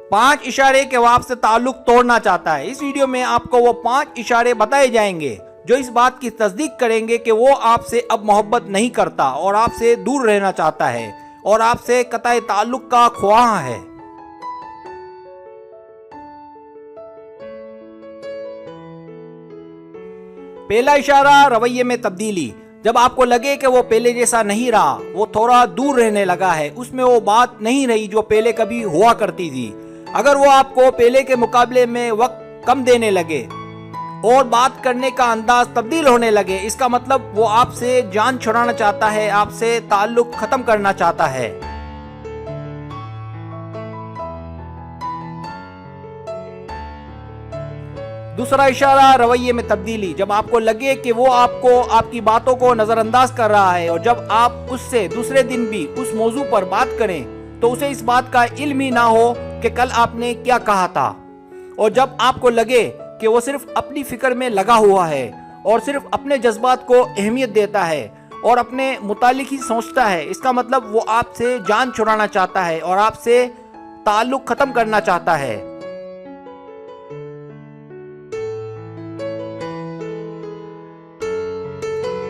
5 इशारे के वो आपसे ताल्लुक तोड़ना चाहता है। इस वीडियो में आपको वो 5 इशारे बताए जाएंगे जो इस बात की तस्दीक करेंगे कि वो आपसे अब मोहब्बत नहीं करता और आपसे दूर रहना चाहता है और आपसे कतई ताल्लुक का ख्वाह है। पहला इशारा, रवैये में तब्दीली। जब आपको लगे कि वो पहले जैसा नहीं रहा, वो थोड़ा दूर रहने लगा है, उसमें वो बात नहीं रही जो पहले कभी हुआ करती थी। अगर वो आपको पहले के मुकाबले में वक्त कम देने लगे और बात करने का अंदाज तब्दील होने लगे, इसका मतलब वो आपसे जान छुड़ाना चाहता है, आपसे ताल्लुक खत्म करना चाहता है। दूसरा इशारा, रवैये में तब्दीली। जब आपको लगे कि वो आपको आपकी बातों को नजरअंदाज कर रहा है और जब आप उससे दूसरे दिन भी उस मौजू पर बात करें तो उसे इस बात का इल्म ही ना हो कि कल आपने क्या कहा था, और जब आपको लगे कि वो सिर्फ अपनी फिक्र में लगा हुआ है और सिर्फ अपने जज्बात को अहमियत देता है और अपने मुतालिक ही सोचता है, इसका मतलब वो आपसे जान छुड़ाना चाहता है और आपसे ताल्लुक खत्म करना चाहता है।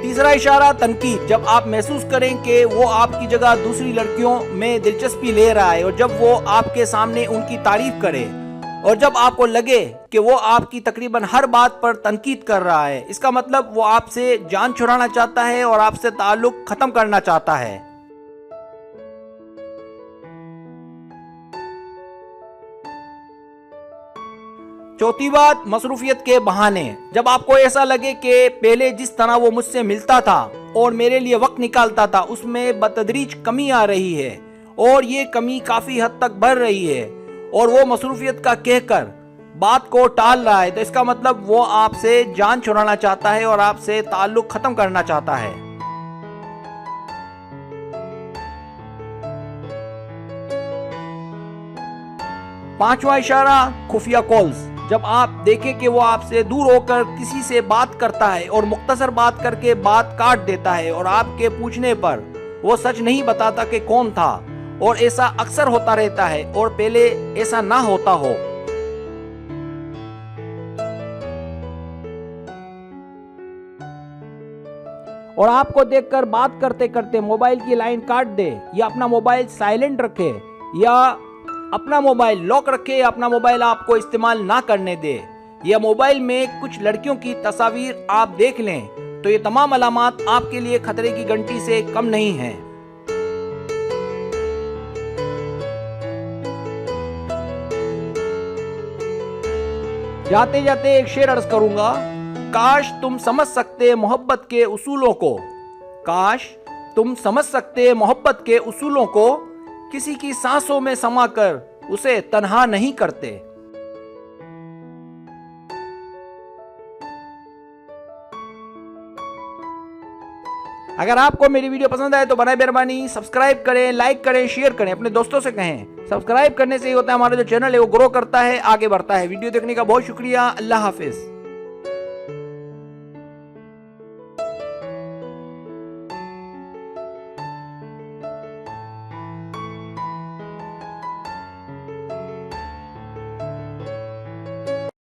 तीसरा इशारा, तनकीद। जब आप महसूस करें कि वो आपकी जगह दूसरी लड़कियों में दिलचस्पी ले रहा है और जब वो आपके सामने उनकी तारीफ करे और जब आपको लगे कि वो आपकी तकरीबन हर बात पर तनकीद कर रहा है, इसका मतलब वो आपसे जान छुड़ाना चाहता है और आपसे ताल्लुक खत्म करना चाहता है। चौथी बात, मसरूफियत के बहाने। जब आपको ऐसा लगे कि पहले जिस तरह वो मुझसे मिलता था और मेरे लिए वक्त निकालता था उसमें बतदरीज कमी आ रही है और ये कमी काफ़ी हद तक बढ़ रही है और वो मसरूफियत का कहकर बात को टाल रहा है, तो इसका मतलब वो आपसे जान छुड़ाना चाहता है और आपसे ताल्लुक खत्म करना चाहता है। पांचवा इशारा, खुफिया कॉल्स। जब आप देखें कि वो आपसे दूर होकर किसी से बात करता है और मुख्तसर बात करके बात काट देता है और आपके पूछने पर वो सच नहीं बताता कि कौन था, और ऐसा अक्सर होता रहता है और पहले ऐसा ना होता हो। और आपको देखकर बात करते करते मोबाइल की लाइन काट दे या अपना मोबाइल साइलेंट रखे या अपना मोबाइल लॉक रखे या अपना मोबाइल आपको इस्तेमाल ना करने दे या मोबाइल में कुछ लड़कियों की तस्वीर आप देख लें, तो ये तमाम अलामात आपके लिए खतरे की घंटी से कम नहीं हैं। जाते जाते एक शेर अर्ज करूंगा, काश तुम समझ सकते मोहब्बत के उसूलों को, काश तुम समझ सकते मोहब्बत के उसूलों को, किसी की सांसों में समाकर उसे तन्हा नहीं करते। अगर आपको मेरी वीडियो पसंद आए तो बनाए मेहरबानी सब्सक्राइब करें, लाइक करें, शेयर करें, अपने दोस्तों से कहें। सब्सक्राइब करने से ही होता है हमारा जो चैनल है वो ग्रो करता है, आगे बढ़ता है। वीडियो देखने का बहुत शुक्रिया। अल्लाह हाफिज।